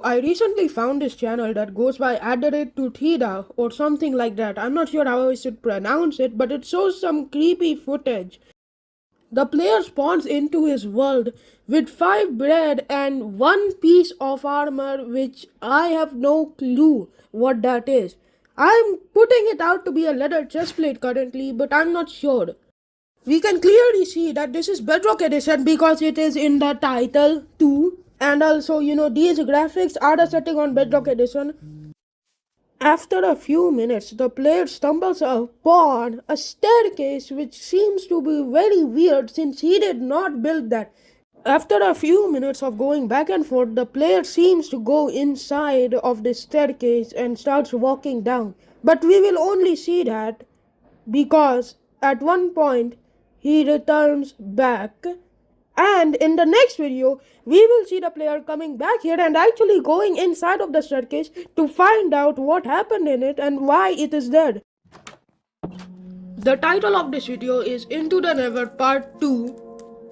I recently found this channel that goes by @Tutida or something like that. I'm not sure how I should pronounce it, but it shows some creepy footage. The player spawns into his world with 5 bread and 1 piece of armor, which I have no clue what that is. I'm putting it out to be a leather chestplate currently, but I'm not sure. We can clearly see that this is Bedrock Edition because it is in the title too. And also, these graphics are the setting on Bedrock Edition. After a few minutes, the player stumbles upon a staircase which seems to be very weird since he did not build that. After a few minutes of going back and forth, the player seems to go inside of the staircase and starts walking down. But we will only see that because at one point he returns back, and in the next video we will see the player coming back here and actually going inside of the staircase to find out what happened in it and why it is there. The title of this video is Into the Never Part 2,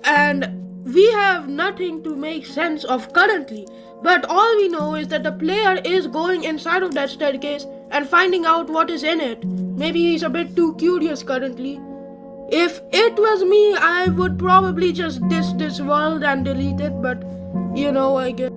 and we have nothing to make sense of currently, but all we know is that the player is going inside of that staircase and finding out what is in it. Maybe he's a bit too curious currently. If it was me, I would probably just diss this world and delete it, but I guess.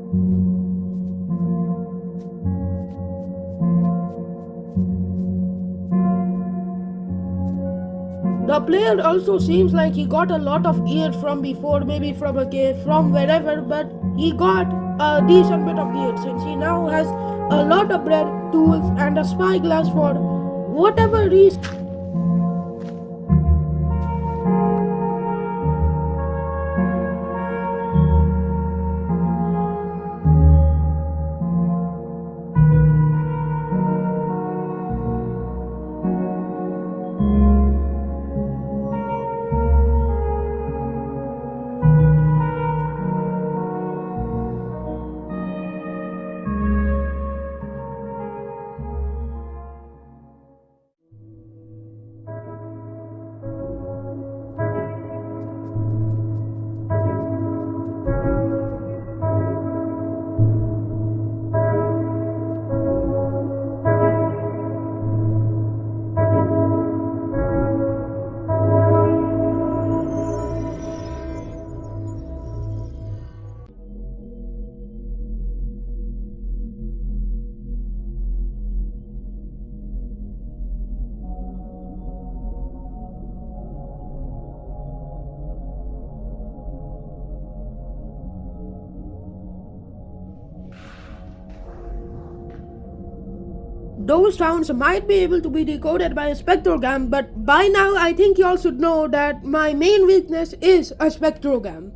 The player also seems like he got a lot of gear from before, maybe from a cave, from wherever, but he got a decent bit of gear since he now has a lot of bread, tools, and a spyglass for whatever reason. Those sounds might be able to be decoded by a spectrogram, but by now I think you all should know that my main weakness is a spectrogram.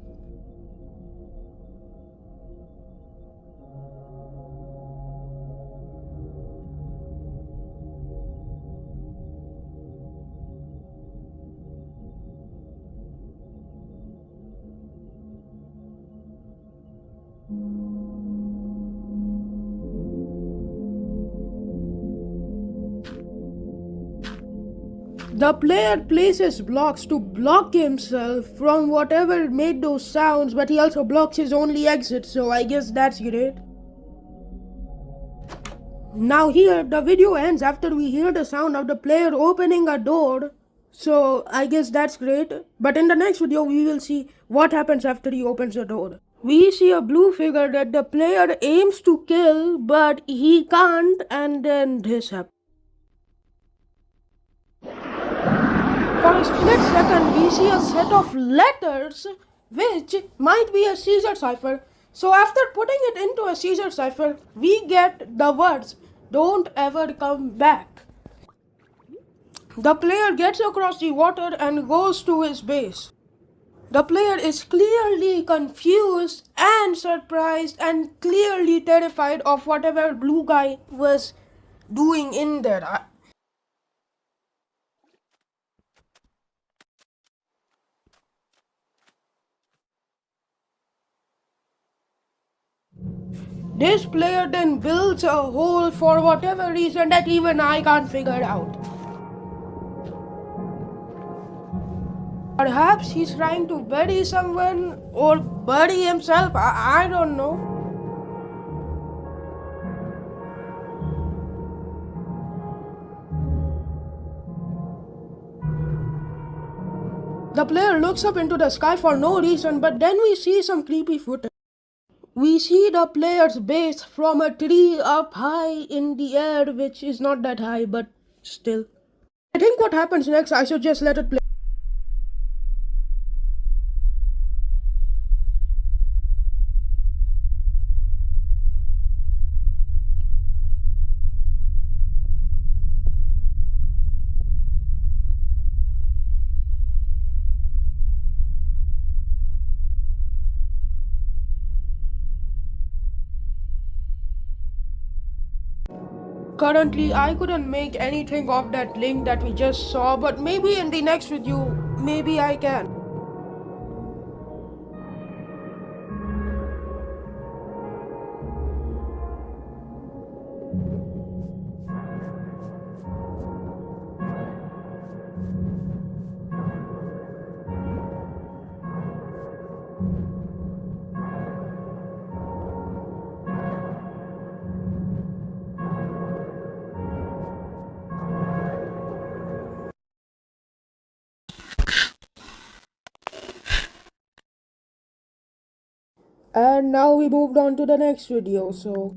The player places blocks to block himself from whatever made those sounds, but he also blocks his only exit, so I guess that's great. Now here, the video ends after we hear the sound of the player opening a door, so I guess that's great. But in the next video, we will see what happens after he opens the door. We see a blue figure that the player aims to kill, but he can't, and then this happens. For a split second, we see a set of letters which might be a Caesar cipher. So after putting it into a Caesar cipher, we get the words, "Don't ever come back." The player gets across the water and goes to his base. The player is clearly confused and surprised and clearly terrified of whatever blue guy was doing in there. This player then builds a hole for whatever reason that even I can't figure out. Perhaps he's trying to bury someone or bury himself, I don't know. The player looks up into the sky for no reason, but then we see some creepy footage. We see the player's base from a tree up high in the air, which is not that high, but still. I think what happens next, I should just let it play. Currently, I couldn't make anything of that link that we just saw, but maybe in the next video, maybe I can. And now we moved on to the next video, so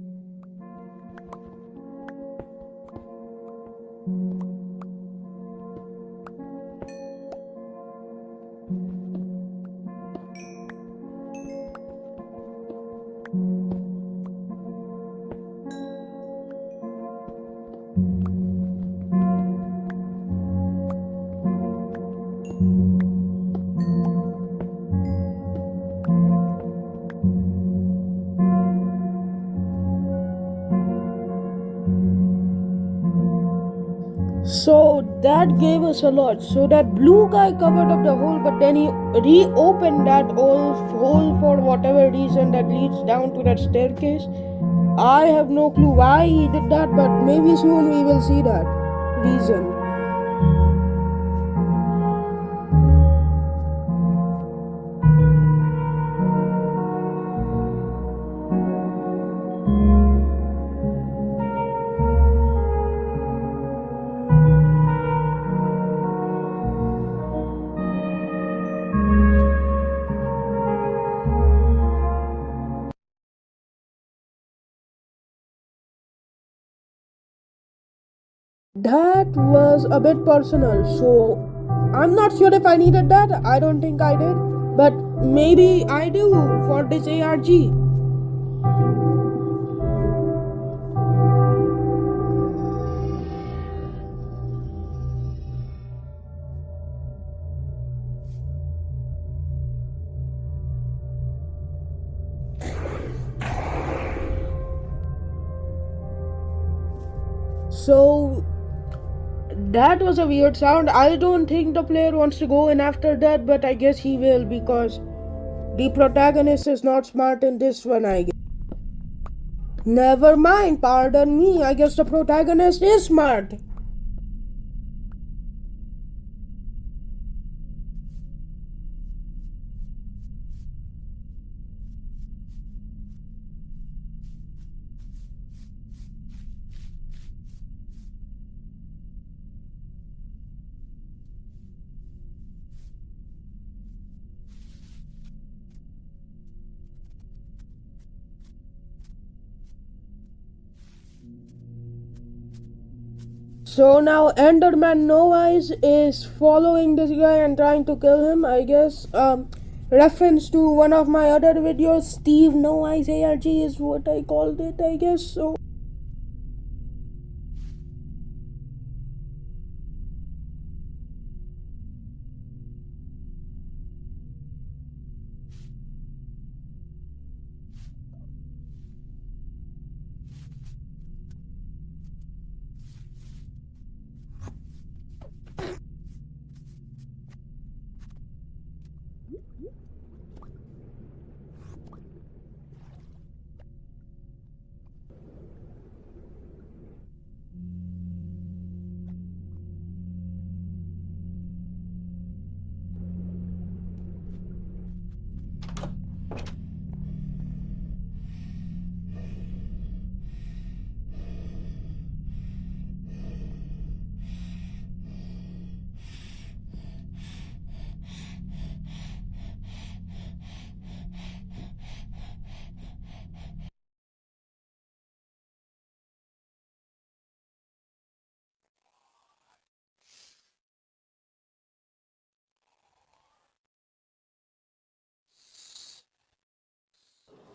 that gave us a lot. So that blue guy covered up the hole, but then he reopened that old hole for whatever reason that leads down to that staircase. I have no clue why he did that, but maybe soon we will see that reason. That was a bit personal, so I'm not sure if I needed that. I don't think I did, but maybe I do for this ARG. So that was a weird sound. I don't think the player wants to go in after that, but I guess he will because the protagonist is not smart in this one, I guess. Never mind, pardon me. I guess the protagonist is smart. So now Enderman No Eyes is following this guy and trying to kill him, I guess. Reference to one of my other videos, Steve No Eyes ARG is what I called it, I guess. So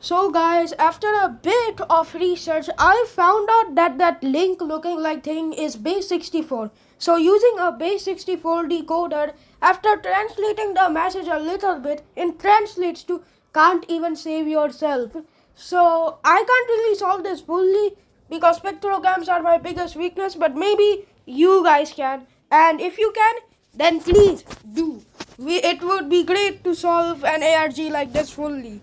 So guys, after a bit of research, I found out that that link looking like thing is base 64. So using a base 64 decoder, after translating the message a little bit, it translates to can't even save yourself. So I can't really solve this fully because spectrograms are my biggest weakness, but maybe you guys can. And if you can, then please do. It would be great to solve an ARG like this fully.